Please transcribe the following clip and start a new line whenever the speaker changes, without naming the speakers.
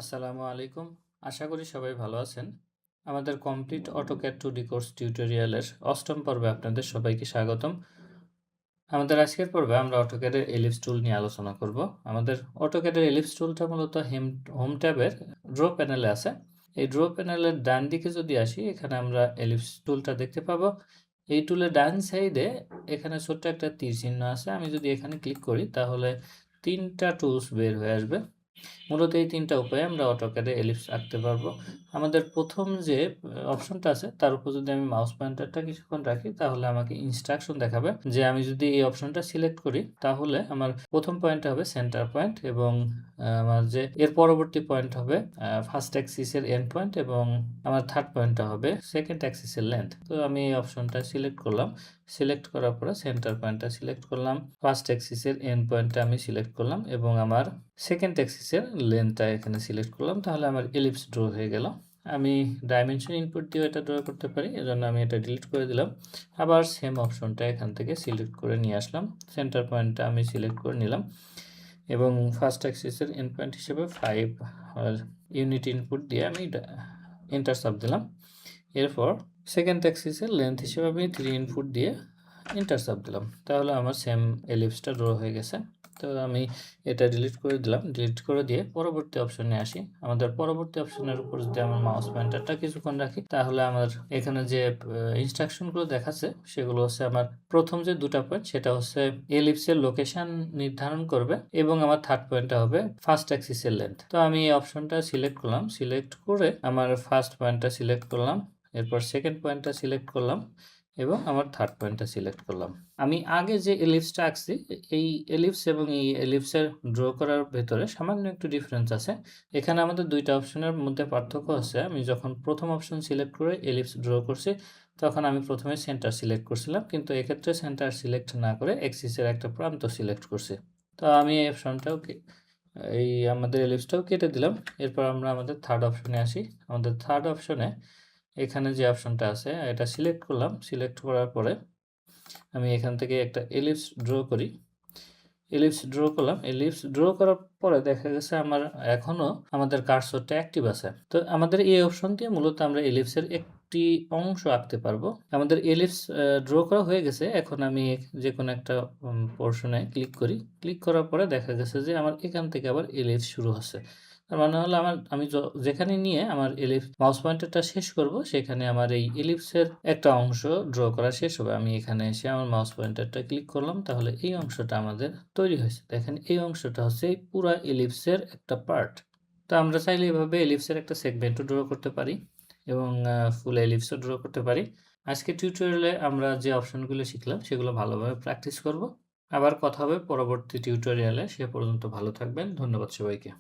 আসসালামু আলাইকুম। আশা করি সবাই ভালো আছেন। আমাদের কমপ্লিট অটোক্যাড 2D কোর্স টিউটোরিয়ালের ৮ম পর্বে আপনাদের সবাইকে স্বাগতম। আমাদের আজকের পর্বে আমরা অটোক্যাডের এলিপস টুল নিয়ে আলোচনা করব। আমাদের অটোক্যাডের এলিপস টুলটা মূলত হোম ট্যাবের ড্র প্যানেলে আছে। এই ড্র প্যানেলের ডান দিকে যদি আসি, এখানে আমরা এলিপস টুলটা দেখতে পাবো। এই টুলের ডান সাইডে এখানে ছোট্ট একটা তীর চিহ্ন আছে। আমি যদি এখানে ক্লিক করি তাহলে ৩টা টুলস বের হয়ে আসবে। মূলত এই ৩টা উপায়ে আমরা অটোক্যাডে এলিপস আঁকতে পারবো। আমাদের প্রথম যে অপশনটা আছে তার উপর যদি আমি মাউস পয়েন্টারটা কিছুক্ষণ রাখি, তাহলে আমাকে ইনস্ট্রাকশন দেখাবে যে আমি যদি এই অপশনটা সিলেক্ট করি তাহলে আমার প্রথম পয়েন্টটা হবে সেন্টার পয়েন্ট, এবং আমার যে এর পরবর্তী পয়েন্ট হবে ফার্স্ট অ্যাক্সিসের এন্ড পয়েন্ট, এবং আমার থার্ড পয়েন্টটা হবে সেকেন্ড অ্যাক্সিসের লেন্থ। তো আমি এই অপশনটা সিলেক্ট করলাম। সিলেক্ট করার পরে সেন্টার পয়েন্টটা সিলেক্ট করলাম, ফার্স্ট অ্যাক্সিসের এন্ড পয়েন্টটা আমি সিলেক্ট করলাম, এবং আমার সেকেন্ড অ্যাক্সিসের লেন্থটা এখানে সিলেক্ট করলাম। তাহলে আমার এলিপস ড্র হয়ে গেল। আমি ডাইমেনশন ইনপুট দিয়েও এটা ড্র করতে পারি, এজন্য আমি এটা ডিলিট করে দিলাম। আবার সেম অপশনটা এখান থেকে সিলেক্ট করে নিয়ে আসলাম। সেন্টার পয়েন্টটা আমি সিলেক্ট করে নিলাম, এবং ফার্স্ট অ্যাক্সিসের এন্ড পয়েন্ট হিসেবে 5 ইউনিট ইনপুট দিয়ে আমি এন্টার চাপ দিলাম। এরপর সেকেন্ড অ্যাক্সিসের লেন্থ হিসেবে আমি 3 ইনপুট দিয়ে এন্টার চাপ দিলাম। তাহলে আমার সেম এলিপসটা ড্র হয়ে গেছে। তো আমি এটা ডিলিট করে দিলাম। ডিলিট করে দিয়ে পরবর্তী অপশনে আসি। আমাদের পরবর্তী অপশনের উপর যদি আমার মাউস পয়েন্টারটা কিছুক্ষণ রাখি, তাহলে আমার এখানে যে ইনস্ট্রাকশনগুলো দেখাচ্ছে সেগুলো হচ্ছে আমার প্রথম যে দুটা পয়েন্ট, সেটা হচ্ছে এলিপসের লোকেশন নির্ধারণ করবে, এবং আমার থার্ড পয়েন্টটা হবে ফার্স্ট অ্যাক্সিসের লেন্থ। তো আমি এই অপশনটা সিলেক্ট করলাম। সিলেক্ট করে আমার ফার্স্ট পয়েন্টটা সিলেক্ট করলাম, এরপর সেকেন্ড পয়েন্টটা সিলেক্ট করলাম, এবং আমার থার্ড পয়েন্টটা সিলেক্ট করলাম। আমি আগে যে এলিপসটা আঁকছি, এই এলিপস এবং এই এলিপসের ড্র করার ভেতরে সামান্য একটু ডিফারেন্স আছে। এখানে আমাদের দুইটা অপশনের মধ্যে পার্থক্য আছে। আমি যখন প্রথম অপশন সিলেক্ট করে এলিপস ড্র করছি, তখন আমি প্রথমে সেন্টার সিলেক্ট করছিলাম, কিন্তু এক্ষেত্রে সেন্টার সিলেক্ট না করে এক্সিসের একটা প্রান্ত সিলেক্ট করছি। তো আমি এই অপশনটাও এই আমাদের এলিপসটাও কেটে দিলাম। এরপর আমরা আমাদের থার্ড অপশনে আসি। আমাদের থার্ড অপশনে এখানে যে অপশনটা আছে এটা সিলেক্ট করলাম। সিলেক্ট করার পরে আমি এখান থেকে একটা এলিপস ড্র করি। এলিপস ড্র করলাম। এলিপস ড্র করার পরে দেখা গেছে আমার এখনও আমাদের কার্সরটা অ্যাক্টিভ আছে। তো আমাদের এই অপশন দিয়ে মূলত আমরা এলিপসের একটি অংশ আঁকতে পারবো। আমাদের এলিপস ড্র করা হয়ে গেছে। এখন আমি যে কোনো একটা পোর্শনে ক্লিক করি। ক্লিক করার পরে দেখা গেছে যে আমার এখান থেকে আবার এলিপস শুরু হচ্ছে। তার মানে হলো আমি যেখানে নিয়ে আমার মাউস পয়েন্টারটা শেষ করব, সেখানে আমার এই এলিপসের একটা অংশ ড্র করা শেষ হবে। আমি এখানে এসে আমার মাউস পয়েন্টারটা ক্লিক করলাম, তাহলে এই অংশটা আমাদের তৈরি হয়েছে। দেখেন, এই অংশটা হচ্ছে এই পুরা এলিপসের একটা পার্ট। তো আমরা চাইলে এভাবে এলিপসের একটা সেগমেন্টও ড্র করতে পারি, এবং ফুল এলিপসও ড্র করতে পারি। আজকে টিউটোরিয়ালে আমরা যে অপশনগুলো শিখলাম সেগুলো ভালোভাবে প্র্যাকটিস করব। আবার কথা হবে পরবর্তী টিউটোরিয়ালে। সে পর্যন্ত ভালো থাকবেন। ধন্যবাদ সবাইকে।